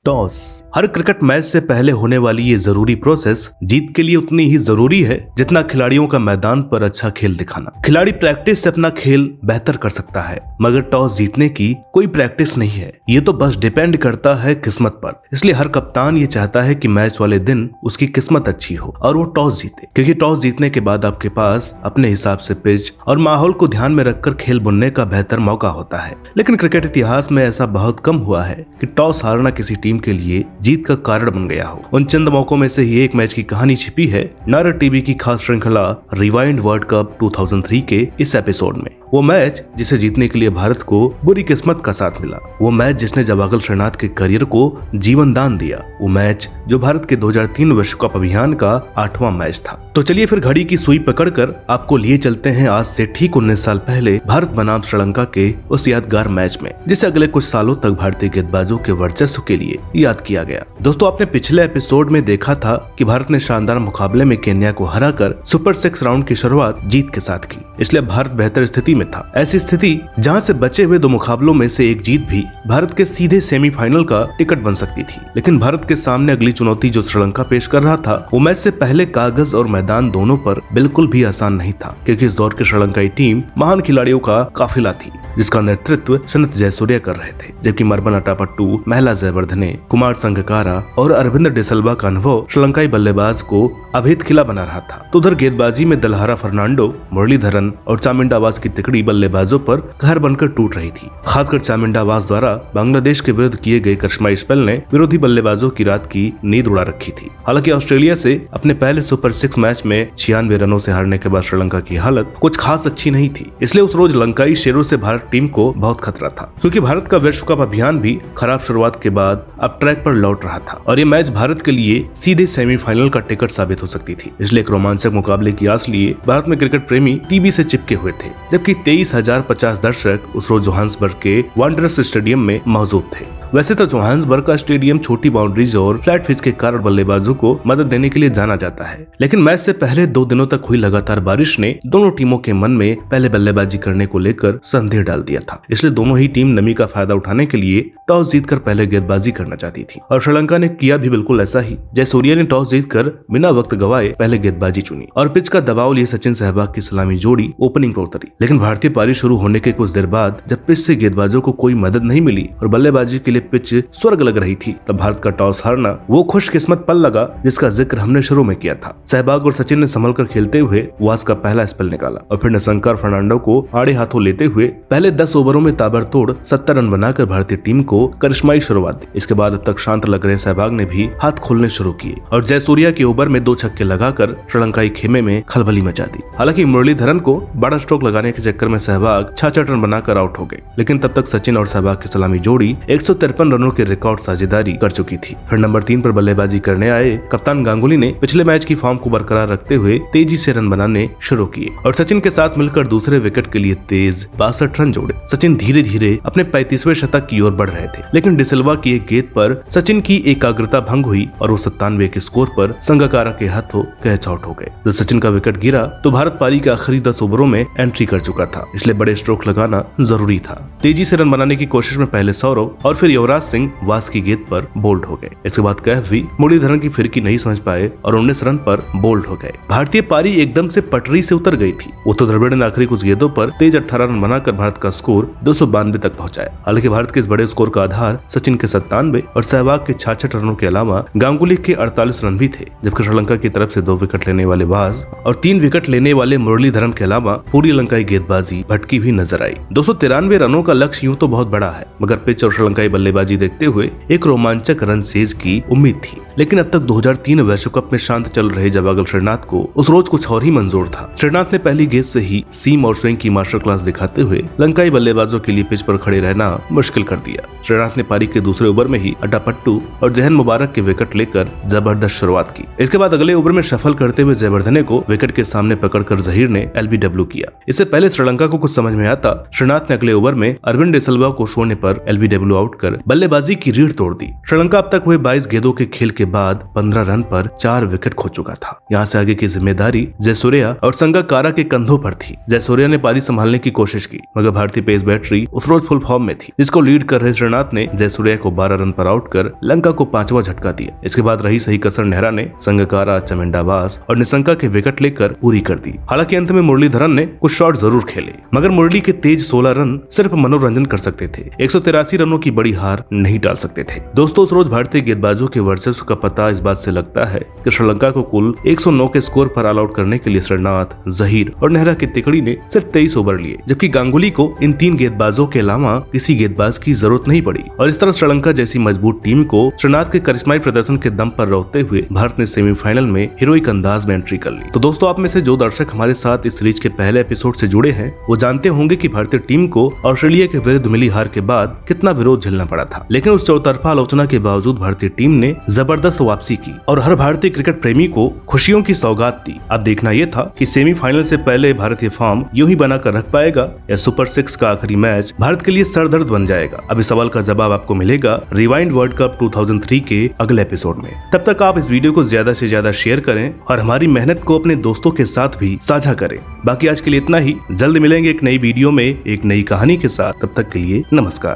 Toss हर cricket match से पहले होने वाली ये जरूरी प्रोसेस जीत के लिए उतनी ही जरूरी है जितना खिलाड़ियों का मैदान पर अच्छा खेल दिखाना। खिलाड़ी प्रैक्टिस से अपना खेल बेहतर कर सकता है, मगर टॉस जीतने की कोई प्रैक्टिस नहीं है। ये तो बस डिपेंड करता है किस्मत पर। इसलिए हर कप्तान ये चाहता है कि मैच वाले दिन उसकी किस्मत अच्छी हो और वो टॉस जीते, क्योंकि टॉस जीतने के बाद आपके पास अपने हिसाब से पिच और माहौल को ध्यान में रखकर खेल बुनने का बेहतर मौका होता है। लेकिन क्रिकेट इतिहास में ऐसा बहुत कम हुआ है कि टॉस हारना किसी टीम के लिए जीत का कारण बन गया हो। उन चंद मौकों में से ही एक मैच की कहानी छिपी है नारद टीवी की खास श्रृंखला रिवाइंड वर्ल्ड कप 2003 के इस एपिसोड में। वो मैच जिसे जीतने के लिए भारत को बुरी किस्मत का साथ मिला। वो मैच जिसने जवागल श्रीनाथ के करियर को जीवन दान दिया। वो मैच जो भारत के 2003 विश्व कप अभियान का 8वां मैच था। तो चलिए फिर घड़ी की सुई पकड़कर आपको लिए चलते हैं आज से ठीक 19 साल पहले भारत बनाम श्रीलंका के उस यादगार मैच में, जिसे अगले कुछ सालों तक भारतीय गेंदबाजों के वर्चस्व के लिए याद किया गया। दोस्तों, आपने पिछले एपिसोड में देखा था कि भारत ने शानदार मुकाबले में केन्या को हराकर सुपर 6 राउंड की शुरुआत जीत के साथ की। इसलिए भारत बेहतर स्थिति में था। ऐसी स्थिति जहां से बचे हुए 2 मुकाबलों में से एक जीत भी भारत के सीधे सेमीफाइनल का टिकट बन सकती थी। लेकिन भारत के सामने अगली चुनौती जो श्रीलंका पेश कर रहा था, वो मैच से पहले कागज और मैदान दोनों पर बिल्कुल भी आसान नहीं था, क्योंकि इस दौर की श्रीलंकाई टीम महान खिलाड़ियों का काफिला थी, जिसका नेतृत्व सनत जयसूर्या कर रहे थे। जबकि मरबन अटापट्टू, महला जयवर्धने, कुमार संगकारा और अरविंद डिसल्वा का अनुभव श्रीलंकाई बल्लेबाज को अभेद खिला बना रहा था। तो उधर गेंदबाजी में दलहारा फर्नांडो, मुरलीधरन और चामिंडावास की तिकड़ी बल्लेबाजों पर कहर बनकर टूट रही थी। खासकर चामिंडावास द्वारा बांग्लादेश के विरुद्ध किए गए करिश्माई स्पेल ने विरोधी बल्लेबाजों की रात की नींद उड़ा रखी थी। हालांकि ऑस्ट्रेलिया से अपने पहले सुपर 6 मैच में 96 रनों से हारने के बाद श्रीलंका की हालत कुछ खास अच्छी नहीं थी। इसलिए उस रोज लंकाई शेरों से भारत टीम को बहुत खतरा था, क्योंकि भारत का विश्व कप अभियान भी खराब शुरुआत के बाद अब ट्रैक पर लौट रहा था और ये मैच भारत के लिए सीधे सेमीफाइनल का टिकट साबित हो सकती थी। इसलिए एक रोमांचक मुकाबले की आस लिए भारत में क्रिकेट प्रेमी टीवी से चिपके हुए थे। जबकि 23,050 दर्शक उस रोज जोहान्सबर्ग के वांडरर्स स्टेडियम में मौजूद थे। वैसे तो जोहान्सबर्ग का स्टेडियम छोटी बाउंड्रीज और फ्लैट पिच के कारण बल्लेबाजों को मदद देने के लिए जाना जाता है, लेकिन मैच से पहले 2 दिनों तक हुई लगातार बारिश ने दोनों टीमों के मन में पहले बल्लेबाजी करने को लेकर संदेह डाल दिया था। इसलिए दोनों ही टीम नमी का फायदा उठाने के लिए टॉस जीतकर पहले गेंदबाजी करना चाहती थी और श्रीलंका ने किया भी बिल्कुल ऐसा ही। जयसूर्या ने टॉस जीतकर बिना वक्त गवाए पहले गेंदबाजी चुनी और पिच का दबाव लिए सचिन सहवाग की सलामी जोड़ी ओपनिंग पर उतरी। लेकिन भारतीय पारी शुरू होने के कुछ देर बाद जब पिच से गेंदबाजों को कोई मदद नहीं मिली और बल्लेबाजी के लिए पिच स्वर्ग लग रही थी, तब भारत का टॉस हारना वो खुशकिस्मत पल लगा जिसका जिक्र हमने शुरू में किया था। सहवाग और सचिन ने संभल कर खेलते हुए वास का पहला स्पेल निकाला और फिर निसंकार फर्नांडो को आड़े हाथों लेते हुए पहले 10 ओवरों में ताबड़तोड़ 70 रन बनाकर भारतीय टीम को करिश्माई शुरुआत दी। इसके बाद अब तक शांत लग रहे सहवाग ने भी हाथ खोलने शुरू किए और जयसूर्या के ओवर में 2 छक्के लगाकर श्रीलंकाई खेमे में खलबली मचा दी। हालांकि मुरलीधरन को बड़ा स्ट्रोक लगाने के चक्कर में सहवाग 66 रन बनाकर आउट हो गए, लेकिन तब तक सचिन और सहवाग की सलामी जोड़ी 153 रनों के रिकॉर्ड साझेदारी कर चुकी थी। फिर नंबर 3 पर बल्लेबाजी करने आए कप्तान गांगुली ने पिछले मैच की फॉर्म को बरकरार रखते हुए तेजी से रन बनाने शुरू किए और सचिन के साथ मिलकर दूसरे विकेट के लिए तेज 62 रन जोड़े। सचिन धीरे धीरे अपने 35वें शतक की ओर बढ़ रहे थे, लेकिन डिसिल्वा की एक गेंद पर सचिन की एकाग्रता भंग हुई और वो 97 के स्कोर पर संगकारा के हाथों कैच आउट हो गए। जब सचिन का विकेट गिरा तो भारत पारी के आखिरी 10 ओवरों में एंट्री कर चुका था, इसलिए बड़े स्ट्रोक लगाना जरूरी था। तेजी से रन बनाने की कोशिश में पहले सौरव और फिर युवराज सिंह वास की गेंद पर बोल्ड हो गए। इसके बाद कैफ भी मुरलीधरन की फिरकी नहीं समझ पाए और 19 रन पर बोल्ड हो गए। भारतीय पारी एकदम से पटरी से उतर गई थी। उत्तर द्रविड़ ने आखिरी कुछ गेंदों पर तेज 18 रन बनाकर भारत का स्कोर 292 तक पहुंचाया। हालांकि भारत के इस बड़े स्कोर का आधार सचिन के 97 और सहवाग के 66 रनों के अलावा गांगुली के 48 रन भी थे, जबकि श्रीलंका की तरफ से 2 विकेट लेने वाले वाज और 3 विकेट लेने वाले मुरलीधरन के अलावा पूरी लंकाई गेंदबाजी भटकी भी नजर आई। 293 रनों का लक्ष्य यूं तो बहुत बड़ा है, मगर पिच और श्रीलंकाई बल्लेबाजी देखते हुए एक रोमांचक रन सेज की उम्मीद थी। लेकिन अब तक 2003 विश्व कप में शांत चल रहे जवागल श्रीनाथ को उस रोज कुछ और ही मंजूर था। श्रीनाथ ने पहली गेंद से ही सीम और स्विंग की मास्टर क्लास दिखाते हुए लंकाई बल्लेबाजों के लिए पिच पर खड़े रहना मुश्किल कर दिया। श्रीनाथ ने पारी के दूसरे ओवर में ही अटापट्टू और जहन मुबारक के विकेट लेकर जबरदस्त शुरुआत की। इसके बाद अगले अगले ओवर में शफल करते हुए जयवर्धने को विकेट के सामने पकड़कर जहीर ने एलबीडब्ल्यू किया। इससे पहले श्रीलंका को कुछ समझ में आता, श्रीनाथ ने अगले ओवर में अरविंद डिसिल्वा को शून्य पर एलबीडब्ल्यू आउट कर बल्लेबाजी की रीढ़ तोड़ दी। श्रीलंका अब तक हुए 22 गेंदों के खेल के बाद 15 रन पर 4 विकेट खो चुका था। यहाँ से आगे की जिम्मेदारी जयसूर्या और संगकारा के कंधों पर थी। जयसूर्या ने पारी संभालने की कोशिश की, मगर भारतीय पेस बैटरी उस रोज फुल फॉर्म में थी, जिसको लीड कर रहे श्रीनाथ ने जयसूर्या को 12 रन पर आउट कर लंका को 5वां झटका दिया। इसके बाद रही सही कसर नेहरा ने संगकारा, चमिंडावास और निशंका के विकेट लेकर पूरी कर दी। हालांकि अंत में मुरलीधरन ने कुछ शॉट जरूर खेले, मगर मुरली के तेज 16 रन सिर्फ मनोरंजन कर सकते थे, 183 रनों की बड़ी हार नहीं डाल सकते थे। दोस्तों, उस रोज भारतीय गेंदबाजों के वर्चस्व का पता इस बात से लगता है कि श्रीलंका को कुल 109 के स्कोर पर ऑल आउट करने के लिए श्रीनाथ, जहीर और नेहरा की तिकड़ी ने सिर्फ 23 ओवर लिए, जबकि गांगुली को इन 3 गेंदबाजों के अलावा किसी गेंदबाज की जरूरत नहीं पड़ी। और इस तरह श्रीलंका जैसी मजबूत टीम को श्रीनाथ के करिश्माई प्रदर्शन के दम पर रोकते हुए भारत ने सेमीफाइनल में हीरोइक अंदाज में एंट्री कर ली। तो दोस्तों, आप में से जो दर्शक हमारे साथ इस सीरीज के पहले एपिसोड से जुड़े हैं, वो जानते होंगे कि भारतीय टीम को ऑस्ट्रेलिया के विरुद्ध मिली हार के बाद कितना विरोध झेलना पड़ा था। लेकिन उस चौतरफा आलोचना के बावजूद भारतीय टीम ने जबरदस्त वापसी की और हर भारतीय क्रिकेट प्रेमी को खुशियों की सौगात दी। अब देखना यह था कि सेमीफाइनल से पहले भारतीय फॉर्म यूं ही बनाकर रख पाएगा या सुपर 6 का आखिरी मैच भारत के लिए सरदर्द बन जाएगा। अब इस सवाल का जवाब आपको मिलेगा रिवाइंड वर्ल्ड कप 2003 के अगले एपिसोड में। तब तक आप इस वीडियो को ज्यादा से ज्यादा शेयर करें और हमारी मेहनत को अपने दोस्तों के साथ भी साझा करें। बाकी आज के लिए इतना ही। जल्द मिलेंगे एक नई वीडियो में एक नई कहानी के साथ। तब तक के लिए नमस्कार।